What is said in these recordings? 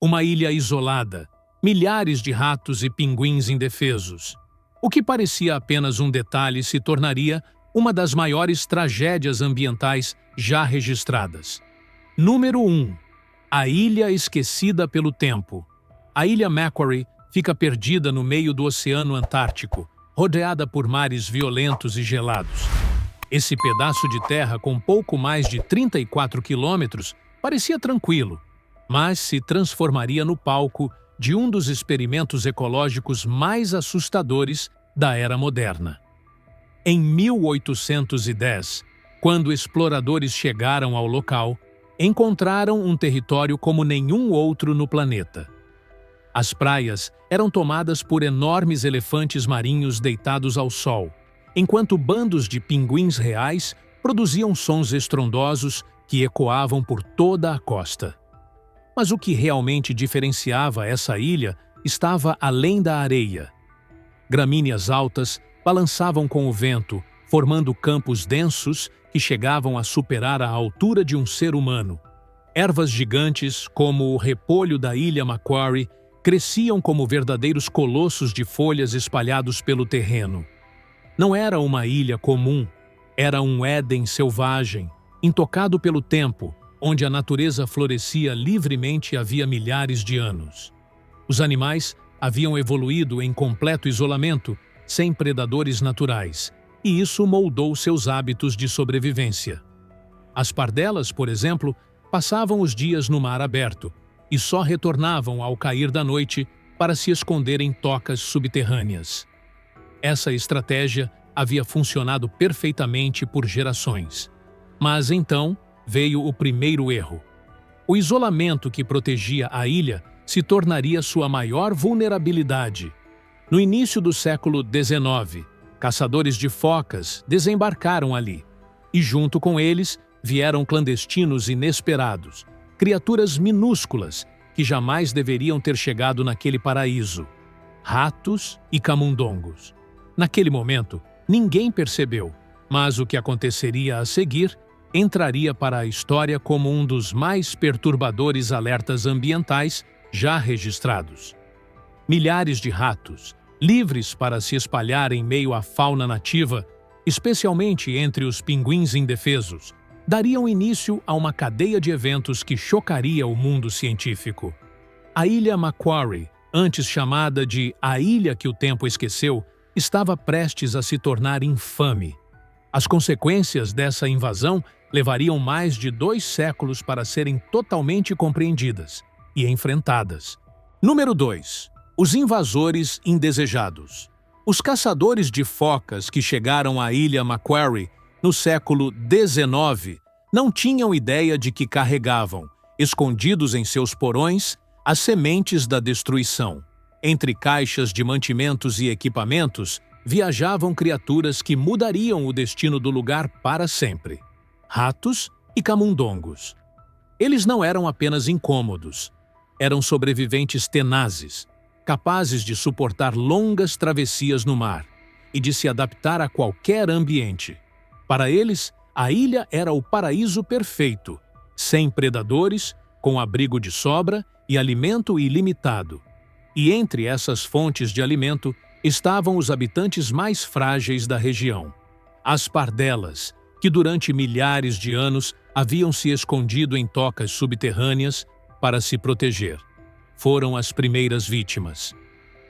Uma ilha isolada, milhares de ratos e pinguins indefesos. O que parecia apenas um detalhe se tornaria uma das maiores tragédias ambientais já registradas. Número 1. A Ilha Esquecida pelo Tempo. A Ilha Macquarie fica perdida no meio do Oceano Antártico, rodeada por mares violentos e gelados. Esse pedaço de terra com pouco mais de 34 quilômetros parecia tranquilo, mas se transformaria no palco de um dos experimentos ecológicos mais assustadores da era moderna. Em 1810, quando exploradores chegaram ao local, encontraram um território como nenhum outro no planeta. As praias eram tomadas por enormes elefantes marinhos deitados ao sol, enquanto bandos de pinguins reais produziam sons estrondosos que ecoavam por toda a costa. Mas o que realmente diferenciava essa ilha estava além da areia. Gramíneas altas balançavam com o vento, formando campos densos que chegavam a superar a altura de um ser humano. Ervas gigantes, como o repolho da ilha Macquarie, cresciam como verdadeiros colossos de folhas espalhados pelo terreno. Não era uma ilha comum, era um Éden selvagem, intocado pelo tempo, onde a natureza florescia livremente havia milhares de anos. Os animais haviam evoluído em completo isolamento, sem predadores naturais, e isso moldou seus hábitos de sobrevivência. As pardelas, por exemplo, passavam os dias no mar aberto e só retornavam ao cair da noite para se esconder em tocas subterrâneas. Essa estratégia havia funcionado perfeitamente por gerações. Mas então veio o primeiro erro. O isolamento que protegia a ilha se tornaria sua maior vulnerabilidade. No início do século XIX, caçadores de focas desembarcaram ali, e junto com eles vieram clandestinos inesperados, criaturas minúsculas que jamais deveriam ter chegado naquele paraíso: ratos e camundongos. Naquele momento, ninguém percebeu, mas o que aconteceria a seguir entraria para a história como um dos mais perturbadores alertas ambientais já registrados. Milhares de ratos, livres para se espalhar em meio à fauna nativa, especialmente entre os pinguins indefesos, dariam início a uma cadeia de eventos que chocaria o mundo científico. A Ilha Macquarie, antes chamada de a Ilha que o Tempo Esqueceu, estava prestes a se tornar infame. As consequências dessa invasão levariam mais de 2 séculos para serem totalmente compreendidas e enfrentadas. Número 2. Os invasores indesejados. Os caçadores de focas que chegaram à Ilha Macquarie no século XIX não tinham ideia de que carregavam, escondidos em seus porões, as sementes da destruição. Entre caixas de mantimentos e equipamentos, viajavam criaturas que mudariam o destino do lugar para sempre: ratos e camundongos. Eles não eram apenas incômodos, eram sobreviventes tenazes, capazes de suportar longas travessias no mar e de se adaptar a qualquer ambiente. Para eles, a ilha era o paraíso perfeito, sem predadores, com abrigo de sobra e alimento ilimitado. E entre essas fontes de alimento estavam os habitantes mais frágeis da região: as pardelas, que durante milhares de anos haviam se escondido em tocas subterrâneas para se proteger. Foram as primeiras vítimas.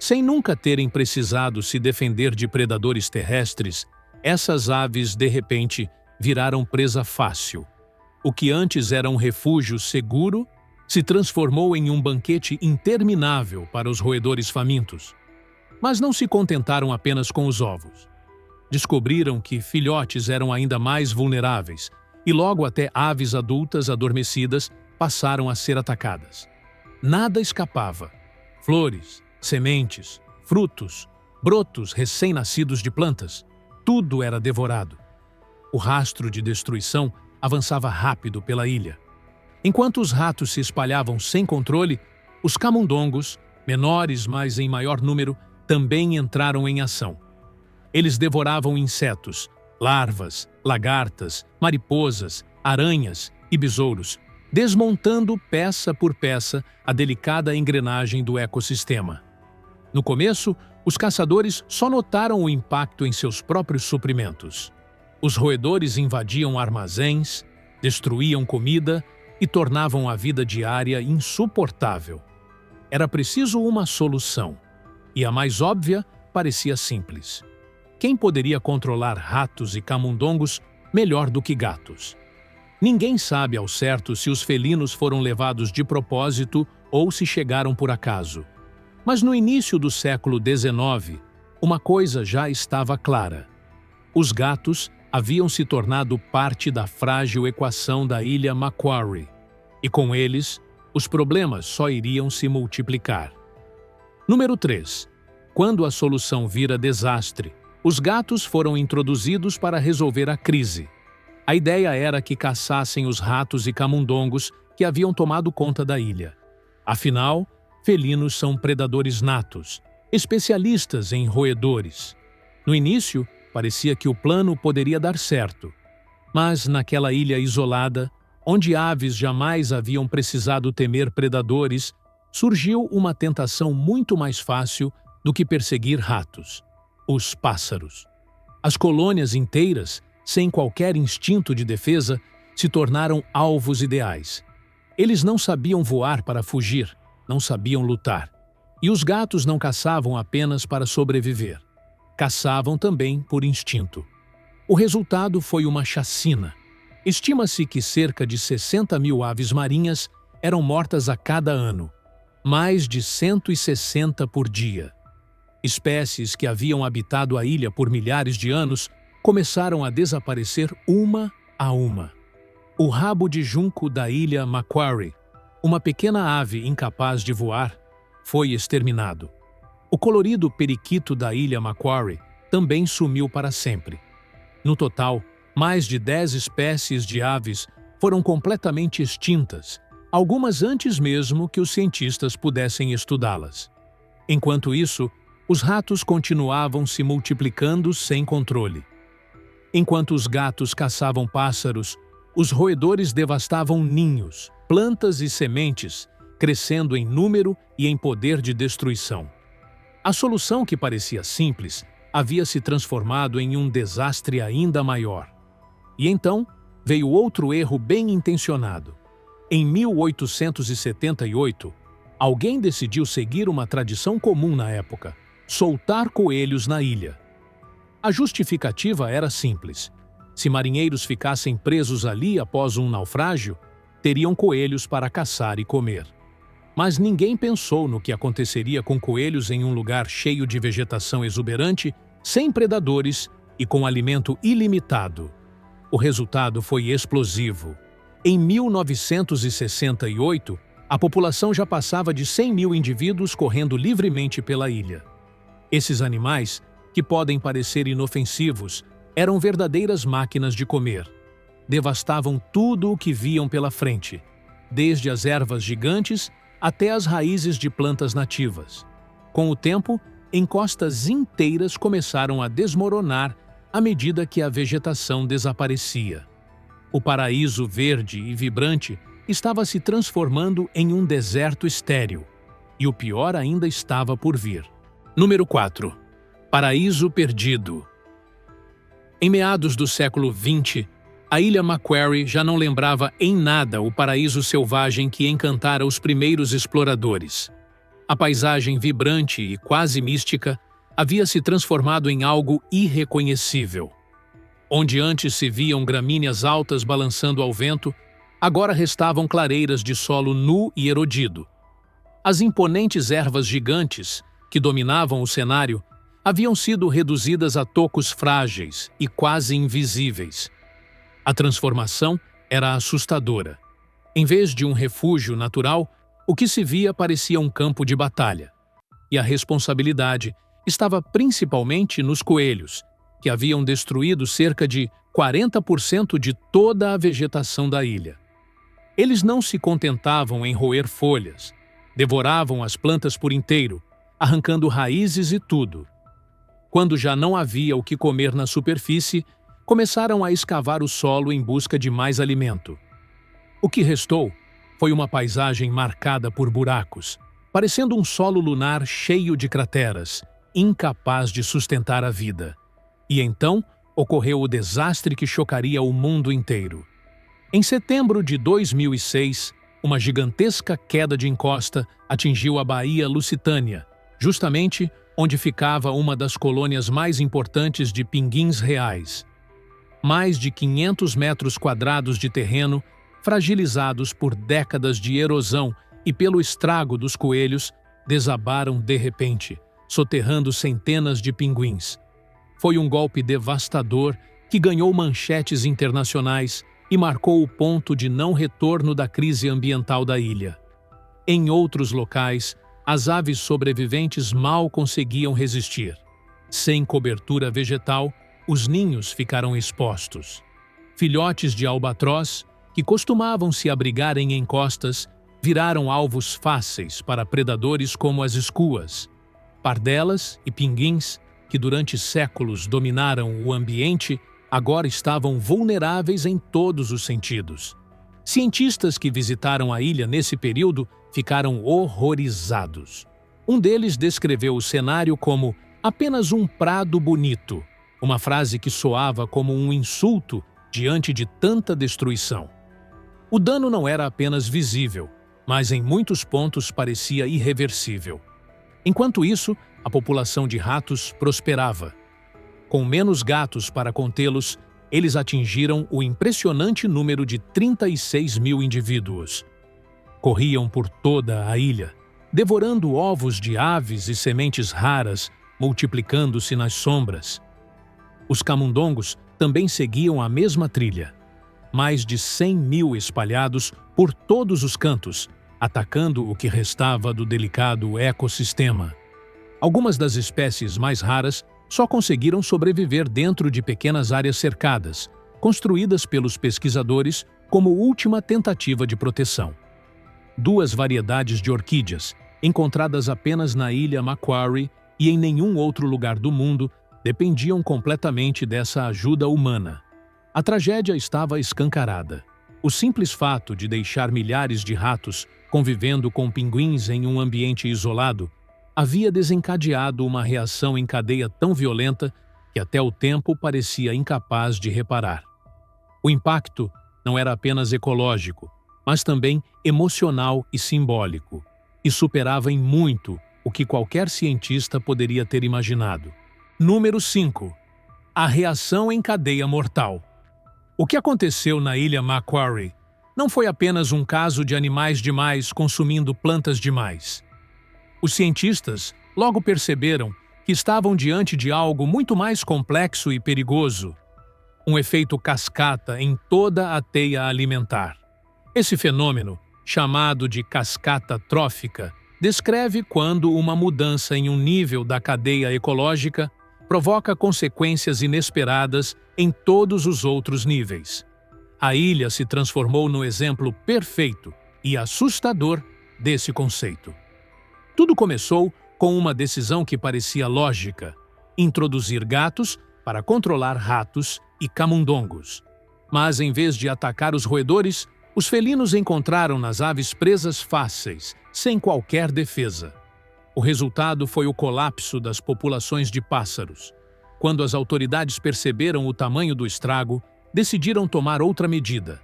Sem nunca terem precisado se defender de predadores terrestres, essas aves, de repente, viraram presa fácil. O que antes era um refúgio seguro se transformou em um banquete interminável para os roedores famintos. Mas não se contentaram apenas com os ovos. Descobriram que filhotes eram ainda mais vulneráveis e logo até aves adultas adormecidas passaram a ser atacadas. Nada escapava. Flores, sementes, frutos, brotos recém-nascidos de plantas, tudo era devorado. O rastro de destruição avançava rápido pela ilha. Enquanto os ratos se espalhavam sem controle, os camundongos, menores mas em maior número, também entraram em ação. Eles devoravam insetos, larvas, lagartas, mariposas, aranhas e besouros, desmontando peça por peça a delicada engrenagem do ecossistema. No começo, os caçadores só notaram o impacto em seus próprios suprimentos. Os roedores invadiam armazéns, destruíam comida e tornavam a vida diária insuportável. Era preciso uma solução, e a mais óbvia parecia simples. Quem poderia controlar ratos e camundongos melhor do que gatos? Ninguém sabe ao certo se os felinos foram levados de propósito ou se chegaram por acaso. Mas no início do século XIX, uma coisa já estava clara. Os gatos haviam se tornado parte da frágil equação da ilha Macquarie, e com eles, os problemas só iriam se multiplicar. Número 3. Quando a solução vira desastre, os gatos foram introduzidos para resolver a crise. A ideia era que caçassem os ratos e camundongos que haviam tomado conta da ilha. Afinal, felinos são predadores natos, especialistas em roedores. No início, parecia que o plano poderia dar certo. Mas naquela ilha isolada, onde aves jamais haviam precisado temer predadores, surgiu uma tentação muito mais fácil do que perseguir ratos: os pássaros. As colônias inteiras, sem qualquer instinto de defesa, se tornaram alvos ideais. Eles não sabiam voar para fugir, não sabiam lutar. E os gatos não caçavam apenas para sobreviver. Caçavam também por instinto. O resultado foi uma chacina. Estima-se que cerca de 60 mil aves marinhas eram mortas a cada ano, mais de 160 por dia. Espécies que haviam habitado a ilha por milhares de anos começaram a desaparecer uma a uma. O rabo de junco da ilha Macquarie, uma pequena ave incapaz de voar, foi exterminado. O colorido periquito da ilha Macquarie também sumiu para sempre. No total, mais de 10 espécies de aves foram completamente extintas, algumas antes mesmo que os cientistas pudessem estudá-las. Enquanto isso, os ratos continuavam se multiplicando sem controle. Enquanto os gatos caçavam pássaros, os roedores devastavam ninhos, plantas e sementes, crescendo em número e em poder de destruição. A solução, que parecia simples, havia se transformado em um desastre ainda maior. E então veio outro erro bem intencionado. Em 1878, alguém decidiu seguir uma tradição comum na época: soltar coelhos na ilha. A justificativa era simples. Se marinheiros ficassem presos ali após um naufrágio, teriam coelhos para caçar e comer. Mas ninguém pensou no que aconteceria com coelhos em um lugar cheio de vegetação exuberante, sem predadores e com alimento ilimitado. O resultado foi explosivo. Em 1968, a população já passava de 100 mil indivíduos correndo livremente pela ilha. Esses animais, que podem parecer inofensivos, eram verdadeiras máquinas de comer. Devastavam tudo o que viam pela frente, desde as ervas gigantes até as raízes de plantas nativas. Com o tempo, encostas inteiras começaram a desmoronar à medida que a vegetação desaparecia. O paraíso verde e vibrante estava se transformando em um deserto estéril, e o pior ainda estava por vir. Número 4. Paraíso perdido. Em meados do século XX, a ilha Macquarie já não lembrava em nada o paraíso selvagem que encantara os primeiros exploradores. A paisagem vibrante e quase mística havia se transformado em algo irreconhecível. Onde antes se viam gramíneas altas balançando ao vento, agora restavam clareiras de solo nu e erodido. As imponentes ervas gigantes, que dominavam o cenário, haviam sido reduzidas a tocos frágeis e quase invisíveis. A transformação era assustadora. Em vez de um refúgio natural, o que se via parecia um campo de batalha. E a responsabilidade estava principalmente nos coelhos, que haviam destruído cerca de 40% de toda a vegetação da ilha. Eles não se contentavam em roer folhas, devoravam as plantas por inteiro, arrancando raízes e tudo. Quando já não havia o que comer na superfície, começaram a escavar o solo em busca de mais alimento. O que restou Foi uma paisagem marcada por buracos, parecendo um solo lunar cheio de crateras, incapaz de sustentar a vida. E então ocorreu o desastre que chocaria o mundo inteiro. Em setembro de 2006, uma gigantesca queda de encosta atingiu a Baía Lusitânia, justamente onde ficava uma das colônias mais importantes de pinguins reais. Mais de 500 metros quadrados de terreno, fragilizados por décadas de erosão e pelo estrago dos coelhos, desabaram de repente, soterrando centenas de pinguins. Foi um golpe devastador que ganhou manchetes internacionais e marcou o ponto de não retorno da crise ambiental da ilha. Em outros locais, as aves sobreviventes mal conseguiam resistir. Sem cobertura vegetal, os ninhos ficaram expostos. Filhotes de albatroz, que costumavam se abrigar em encostas, viraram alvos fáceis para predadores como as escuas. Pardelas e pinguins, que durante séculos dominaram o ambiente, agora estavam vulneráveis em todos os sentidos. Cientistas que visitaram a ilha nesse período ficaram horrorizados. Um deles descreveu o cenário como apenas um prado bonito, uma frase que soava como um insulto diante de tanta destruição. O dano não era apenas visível, mas em muitos pontos parecia irreversível. Enquanto isso, a população de ratos prosperava. Com menos gatos para contê-los, eles atingiram o impressionante número de 36 mil indivíduos. Corriam por toda a ilha, devorando ovos de aves e sementes raras, multiplicando-se nas sombras. Os camundongos também seguiam a mesma trilha. Mais de 100 mil espalhados por todos os cantos, atacando o que restava do delicado ecossistema. Algumas das espécies mais raras só conseguiram sobreviver dentro de pequenas áreas cercadas, construídas pelos pesquisadores como última tentativa de proteção. 2 variedades de orquídeas, encontradas apenas na ilha Macquarie e em nenhum outro lugar do mundo, dependiam completamente dessa ajuda humana. A tragédia estava escancarada. O simples fato de deixar milhares de ratos convivendo com pinguins em um ambiente isolado havia desencadeado uma reação em cadeia tão violenta que até o tempo parecia incapaz de reparar. O impacto não era apenas ecológico, mas também emocional e simbólico, e superava em muito o que qualquer cientista poderia ter imaginado. Número 5. A reação em cadeia mortal. O que aconteceu na ilha Macquarie não foi apenas um caso de animais demais consumindo plantas demais. Os cientistas logo perceberam que estavam diante de algo muito mais complexo e perigoso, um efeito cascata em toda a teia alimentar. Esse fenômeno, chamado de cascata trófica, descreve quando uma mudança em um nível da cadeia ecológica provoca consequências inesperadas em todos os outros níveis. A ilha se transformou no exemplo perfeito e assustador desse conceito. Tudo começou com uma decisão que parecia lógica: introduzir gatos para controlar ratos e camundongos. Mas, em vez de atacar os roedores, os felinos encontraram nas aves presas fáceis, sem qualquer defesa. O resultado foi o colapso das populações de pássaros. Quando as autoridades perceberam o tamanho do estrago, decidiram tomar outra medida: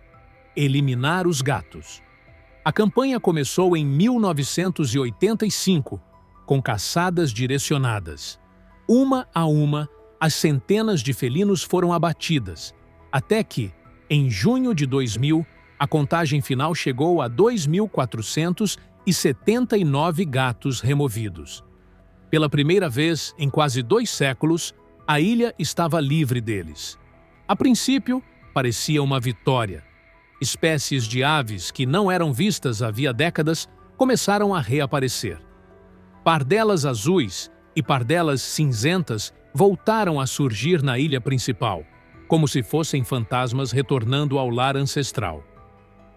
eliminar os gatos. A campanha começou em 1985, com caçadas direcionadas. Uma a uma, as centenas de felinos foram abatidas, até que, em junho de 2000, a contagem final chegou a 2.479 gatos removidos. Pela primeira vez em quase 2 séculos, a ilha estava livre deles. A princípio, parecia uma vitória. Espécies de aves que não eram vistas havia décadas começaram a reaparecer. Pardelas azuis e pardelas cinzentas voltaram a surgir na ilha principal, como se fossem fantasmas retornando ao lar ancestral.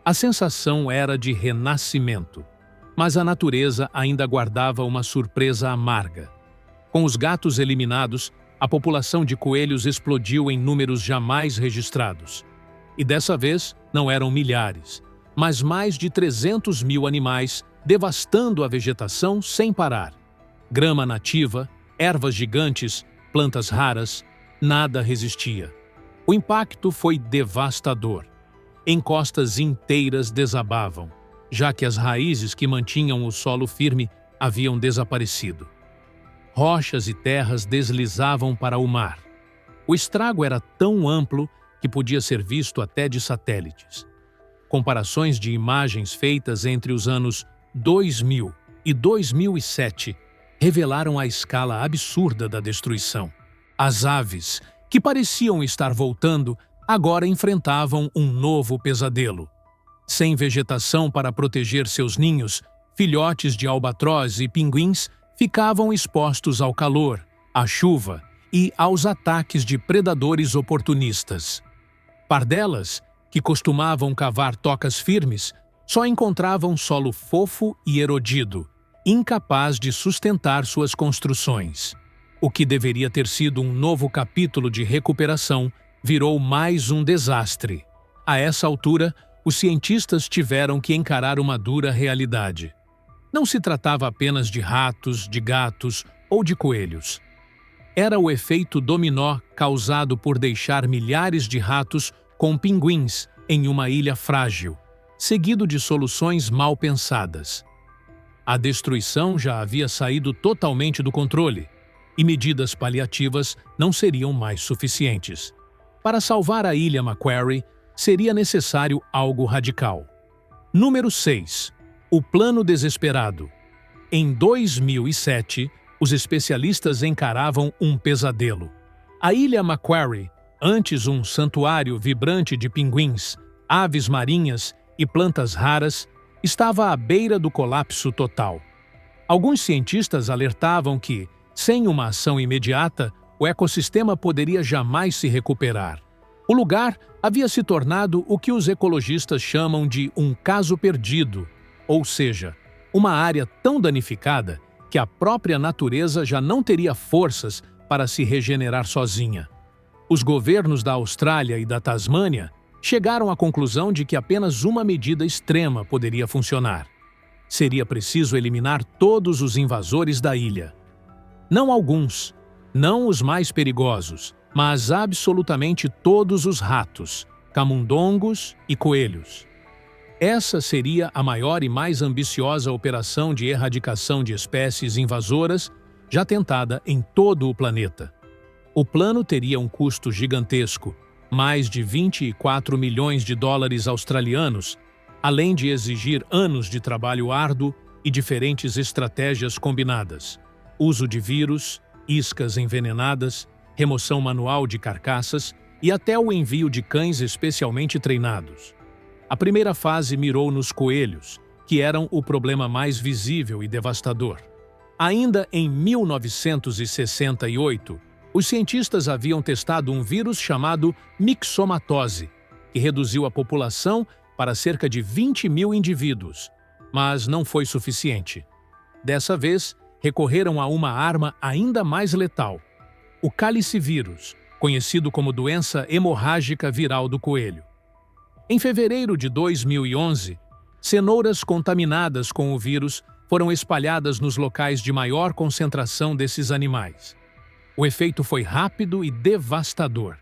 A sensação era de renascimento, mas a natureza ainda guardava uma surpresa amarga. Com os gatos eliminados, a população de coelhos explodiu em números jamais registrados. E dessa vez, não eram milhares, mas mais de 300 mil animais, devastando a vegetação sem parar. Grama nativa, ervas gigantes, plantas raras, nada resistia. O impacto foi devastador. Encostas inteiras desabavam, já que as raízes que mantinham o solo firme haviam desaparecido. Rochas e terras deslizavam para o mar. O estrago era tão amplo que podia ser visto até de satélites. Comparações de imagens feitas entre os anos 2000 e 2007 revelaram a escala absurda da destruição. As aves, que pareciam estar voltando, agora enfrentavam um novo pesadelo. Sem vegetação para proteger seus ninhos, filhotes de albatroz e pinguins ficavam expostos ao calor, à chuva e aos ataques de predadores oportunistas. Pardelas, que costumavam cavar tocas firmes, só encontravam solo fofo e erodido, incapaz de sustentar suas construções. O que deveria ter sido um novo capítulo de recuperação virou mais um desastre. A essa altura, os cientistas tiveram que encarar uma dura realidade. Não se tratava apenas de ratos, de gatos ou de coelhos. Era o efeito dominó causado por deixar milhares de ratos com pinguins em uma ilha frágil, seguido de soluções mal pensadas. A destruição já havia saído totalmente do controle, e medidas paliativas não seriam mais suficientes. Para salvar a ilha Macquarie, seria necessário algo radical. Número 6. O plano desesperado. Em 2007, os especialistas encaravam um pesadelo. A ilha Macquarie, antes um santuário vibrante de pinguins, aves marinhas e plantas raras, estava à beira do colapso total. Alguns cientistas alertavam que, sem uma ação imediata, o ecossistema poderia jamais se recuperar. O lugar havia se tornado o que os ecologistas chamam de um caso perdido, ou seja, uma área tão danificada que a própria natureza já não teria forças para se regenerar sozinha. Os governos da Austrália e da Tasmânia chegaram à conclusão de que apenas uma medida extrema poderia funcionar. Seria preciso eliminar todos os invasores da ilha. Não alguns, não os mais perigosos, mas absolutamente todos os ratos, camundongos e coelhos. Essa seria a maior e mais ambiciosa operação de erradicação de espécies invasoras já tentada em todo o planeta. O plano teria um custo gigantesco, mais de 24 milhões de dólares australianos, além de exigir anos de trabalho árduo e diferentes estratégias combinadas: uso de vírus, iscas envenenadas, remoção manual de carcaças e até o envio de cães especialmente treinados. A primeira fase mirou nos coelhos, que eram o problema mais visível e devastador. Ainda em 1968, os cientistas haviam testado um vírus chamado mixomatose, que reduziu a população para cerca de 20 mil indivíduos, mas não foi suficiente. Dessa vez, recorreram a uma arma ainda mais letal: o calicivírus, conhecido como doença hemorrágica viral do coelho. Em fevereiro de 2011, cenouras contaminadas com o vírus foram espalhadas nos locais de maior concentração desses animais. O efeito foi rápido e devastador.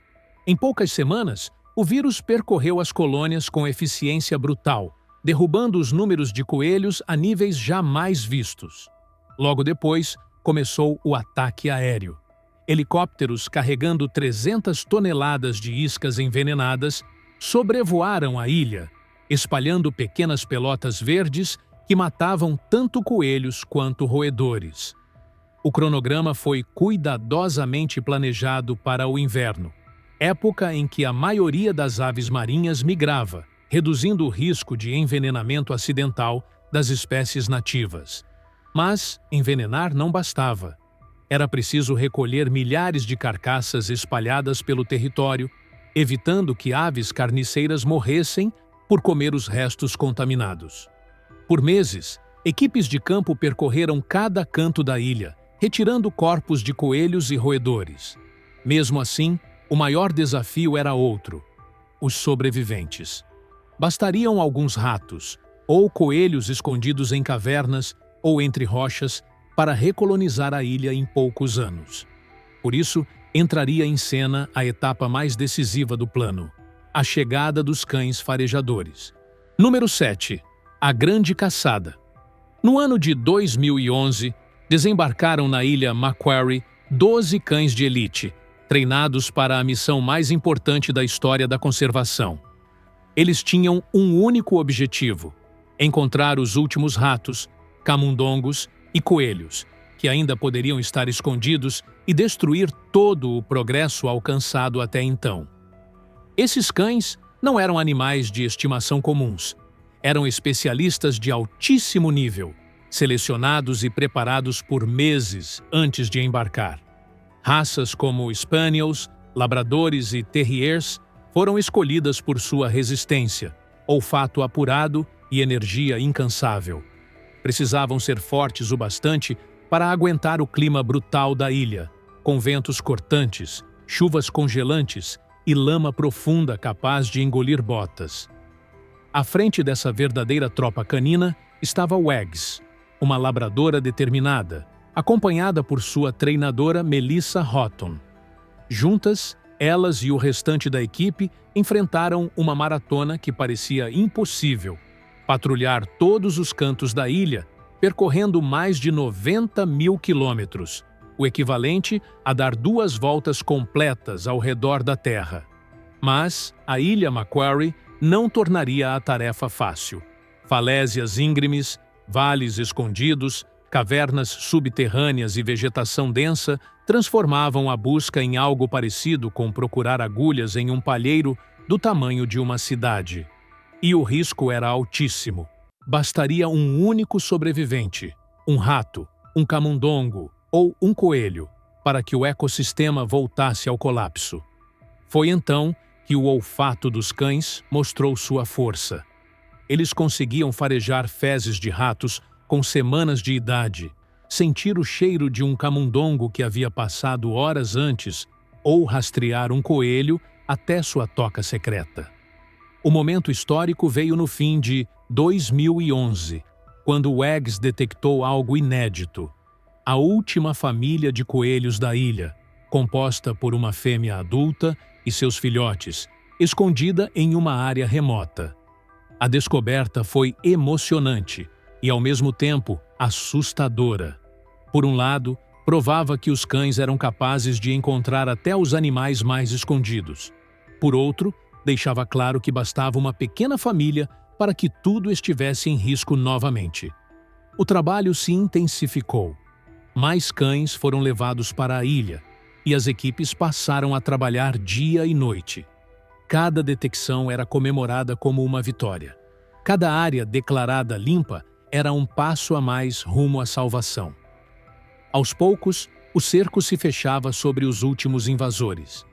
Em poucas semanas, o vírus percorreu as colônias com eficiência brutal, derrubando os números de coelhos a níveis jamais vistos. Logo depois, começou o ataque aéreo. Helicópteros carregando 300 toneladas de iscas envenenadas sobrevoaram a ilha, espalhando pequenas pelotas verdes que matavam tanto coelhos quanto roedores. O cronograma foi cuidadosamente planejado para o inverno, época em que a maioria das aves marinhas migrava, reduzindo o risco de envenenamento acidental das espécies nativas. Mas envenenar não bastava. Era preciso recolher milhares de carcaças espalhadas pelo território, evitando que aves carniceiras morressem por comer os restos contaminados. Por meses, equipes de campo percorreram cada canto da ilha, retirando corpos de coelhos e roedores. Mesmo assim, o maior desafio era outro: os sobreviventes. Bastariam alguns ratos, ou coelhos escondidos em cavernas ou entre rochas, para recolonizar a ilha em poucos anos. Por isso, entraria em cena a etapa mais decisiva do plano: a chegada dos cães farejadores. Número 7. A Grande Caçada. No ano de 2011, desembarcaram na ilha Macquarie 12 cães de elite, treinados para a missão mais importante da história da conservação. Eles tinham um único objetivo: encontrar os últimos ratos, camundongos e coelhos, que ainda poderiam estar escondidos, e destruir todo o progresso alcançado até então. Esses cães não eram animais de estimação comuns. Eram especialistas de altíssimo nível, selecionados e preparados por meses antes de embarcar. Raças como Spaniels, Labradores e Terriers foram escolhidas por sua resistência, olfato apurado e energia incansável. Precisavam ser fortes o bastante para aguentar o clima brutal da ilha, com ventos cortantes, chuvas congelantes e lama profunda capaz de engolir botas. À frente dessa verdadeira tropa canina estava Wags, uma labradora determinada, acompanhada por sua treinadora Melissa Houghton. Juntas, elas e o restante da equipe enfrentaram uma maratona que parecia impossível: patrulhar todos os cantos da ilha, percorrendo mais de 90 mil quilômetros, o equivalente a dar 2 voltas completas ao redor da Terra. Mas a ilha Macquarie não tornaria a tarefa fácil. Falésias íngremes, vales escondidos, cavernas subterrâneas e vegetação densa transformavam a busca em algo parecido com procurar agulhas em um palheiro do tamanho de uma cidade. E o risco era altíssimo. Bastaria um único sobrevivente, um rato, um camundongo ou um coelho, para que o ecossistema voltasse ao colapso. Foi então que o olfato dos cães mostrou sua força. Eles conseguiam farejar fezes de ratos com semanas de idade, sentir o cheiro de um camundongo que havia passado horas antes ou rastrear um coelho até sua toca secreta. O momento histórico veio no fim de 2011, quando Wags detectou algo inédito: a última família de coelhos da ilha, composta por uma fêmea adulta e seus filhotes, escondida em uma área remota. A descoberta foi emocionante e, ao mesmo tempo, assustadora. Por um lado, provava que os cães eram capazes de encontrar até os animais mais escondidos. Por outro, deixava claro que bastava uma pequena família para que tudo estivesse em risco novamente. O trabalho se intensificou. Mais cães foram levados para a ilha e as equipes passaram a trabalhar dia e noite. Cada detecção era comemorada como uma vitória. Cada área declarada limpa era um passo a mais rumo à salvação. Aos poucos, o cerco se fechava sobre os últimos invasores.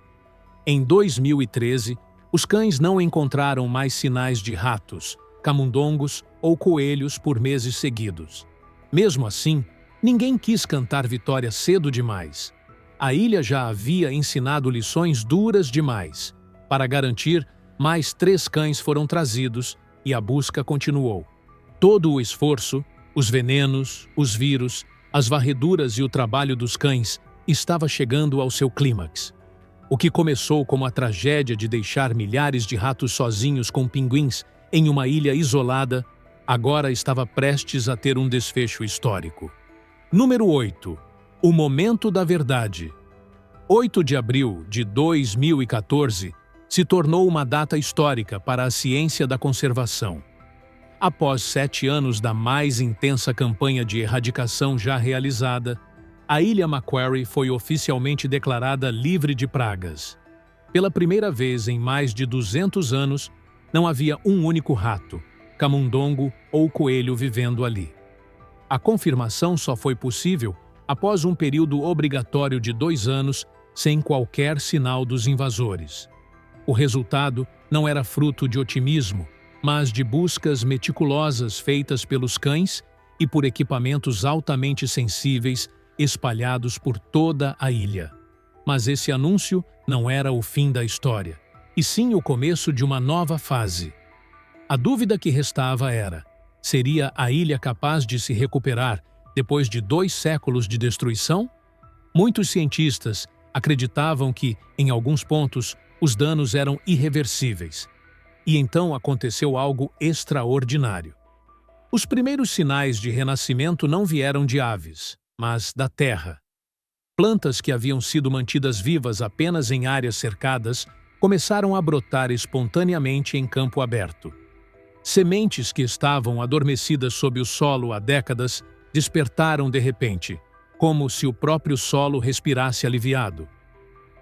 Em 2013, os cães não encontraram mais sinais de ratos, camundongos ou coelhos por meses seguidos. Mesmo assim, ninguém quis cantar vitória cedo demais. A ilha já havia ensinado lições duras demais. Para garantir, mais 3 cães foram trazidos e a busca continuou. Todo o esforço, os venenos, os vírus, as varreduras e o trabalho dos cães estava chegando ao seu clímax. O que começou como a tragédia de deixar milhares de ratos sozinhos com pinguins em uma ilha isolada, agora estava prestes a ter um desfecho histórico. Número 8. O momento da verdade. 8 de abril de 2014 se tornou uma data histórica para a ciência da conservação. Após 7 anos da mais intensa campanha de erradicação já realizada, a ilha Macquarie foi oficialmente declarada livre de pragas. Pela primeira vez em mais de 200 anos, não havia um único rato, camundongo ou coelho vivendo ali. A confirmação só foi possível após um período obrigatório de 2 anos sem qualquer sinal dos invasores. O resultado não era fruto de otimismo, mas de buscas meticulosas feitas pelos cães e por equipamentos altamente sensíveis espalhados por toda a ilha. Mas esse anúncio não era o fim da história, e sim o começo de uma nova fase. A dúvida que restava era: seria a ilha capaz de se recuperar depois de 2 séculos de destruição? Muitos cientistas acreditavam que, em alguns pontos, os danos eram irreversíveis. E então aconteceu algo extraordinário. Os primeiros sinais de renascimento não vieram de aves, mas da terra. Plantas que haviam sido mantidas vivas apenas em áreas cercadas começaram a brotar espontaneamente em campo aberto. Sementes que estavam adormecidas sob o solo há décadas despertaram de repente, como se o próprio solo respirasse aliviado.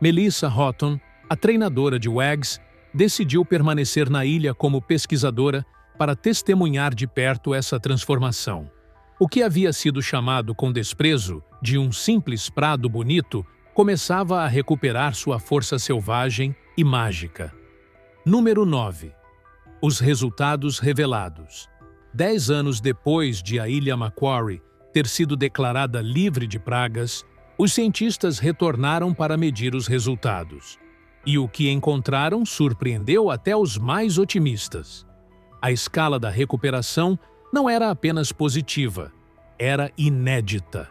Melissa Houghton, a treinadora de WAGs, decidiu permanecer na ilha como pesquisadora para testemunhar de perto essa transformação. O que havia sido chamado com desprezo de um simples prado bonito começava a recuperar sua força selvagem e mágica. Número 9. Os resultados revelados. 10 anos depois de a Ilha Macquarie ter sido declarada livre de pragas, os cientistas retornaram para medir os resultados. E o que encontraram surpreendeu até os mais otimistas. A escala da recuperação não era apenas positiva, era inédita.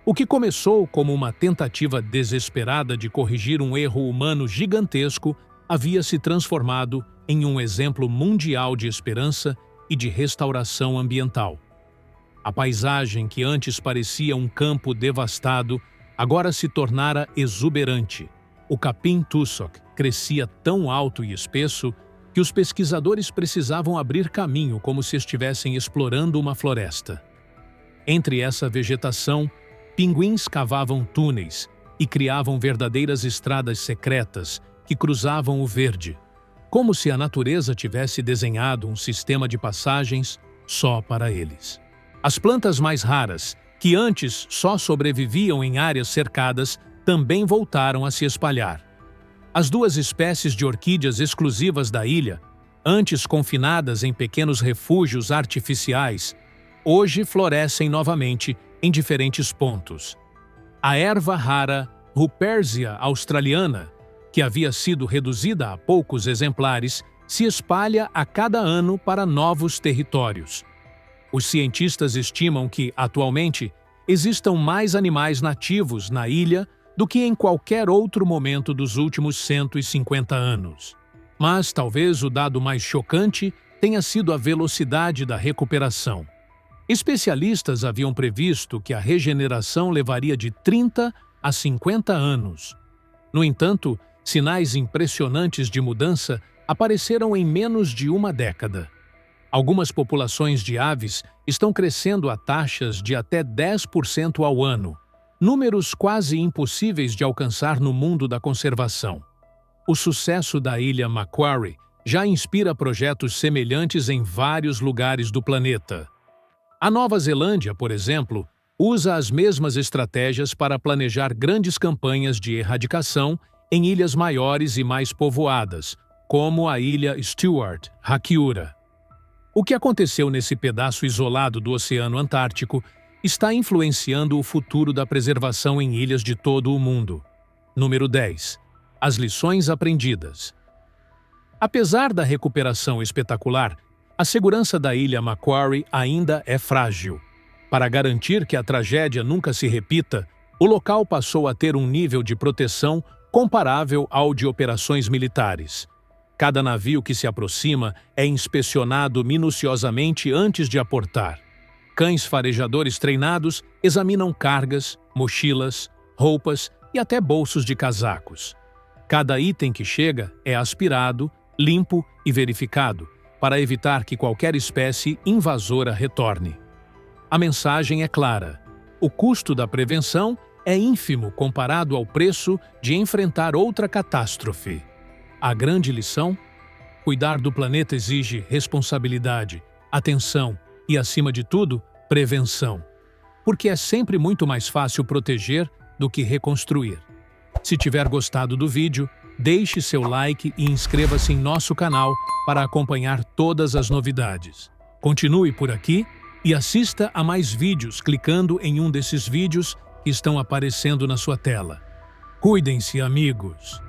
O que começou como uma tentativa desesperada de corrigir um erro humano gigantesco havia se transformado em um exemplo mundial de esperança e de restauração ambiental. A paisagem que antes parecia um campo devastado agora se tornara exuberante. O capim tussock crescia tão alto e espesso que os pesquisadores precisavam abrir caminho como se estivessem explorando uma floresta. Entre essa vegetação, pinguins cavavam túneis e criavam verdadeiras estradas secretas que cruzavam o verde, como se a natureza tivesse desenhado um sistema de passagens só para eles. As plantas mais raras, que antes só sobreviviam em áreas cercadas, também voltaram a se espalhar. As 2 espécies de orquídeas exclusivas da ilha, antes confinadas em pequenos refúgios artificiais, hoje florescem novamente em diferentes pontos. A erva rara Rupersia australiana, que havia sido reduzida a poucos exemplares, se espalha a cada ano para novos territórios. Os cientistas estimam que, atualmente, existam mais animais nativos na ilha do que em qualquer outro momento dos últimos 150 anos. Mas talvez o dado mais chocante tenha sido a velocidade da recuperação. Especialistas haviam previsto que a regeneração levaria de 30 a 50 anos. No entanto, sinais impressionantes de mudança apareceram em menos de uma década. Algumas populações de aves estão crescendo a taxas de até 10% ao ano, números quase impossíveis de alcançar no mundo da conservação. O sucesso da Ilha Macquarie já inspira projetos semelhantes em vários lugares do planeta. A Nova Zelândia, por exemplo, usa as mesmas estratégias para planejar grandes campanhas de erradicação em ilhas maiores e mais povoadas, como a ilha Stewart, Hakiura. O que aconteceu nesse pedaço isolado do Oceano Antártico está influenciando o futuro da preservação em ilhas de todo o mundo. Número 10. As lições aprendidas. Apesar da recuperação espetacular, a segurança da Ilha Macquarie ainda é frágil. Para garantir que a tragédia nunca se repita, o local passou a ter um nível de proteção comparável ao de operações militares. Cada navio que se aproxima é inspecionado minuciosamente antes de aportar. Cães farejadores treinados examinam cargas, mochilas, roupas e até bolsos de casacos. Cada item que chega é aspirado, limpo e verificado, para evitar que qualquer espécie invasora retorne. A mensagem é clara: o custo da prevenção é ínfimo comparado ao preço de enfrentar outra catástrofe. A grande lição? Cuidar do planeta exige responsabilidade, atenção e, acima de tudo, prevenção. Porque é sempre muito mais fácil proteger do que reconstruir. Se tiver gostado do vídeo, deixe seu like e inscreva-se em nosso canal para acompanhar todas as novidades. Continue por aqui e assista a mais vídeos clicando em um desses vídeos que estão aparecendo na sua tela. Cuidem-se, amigos!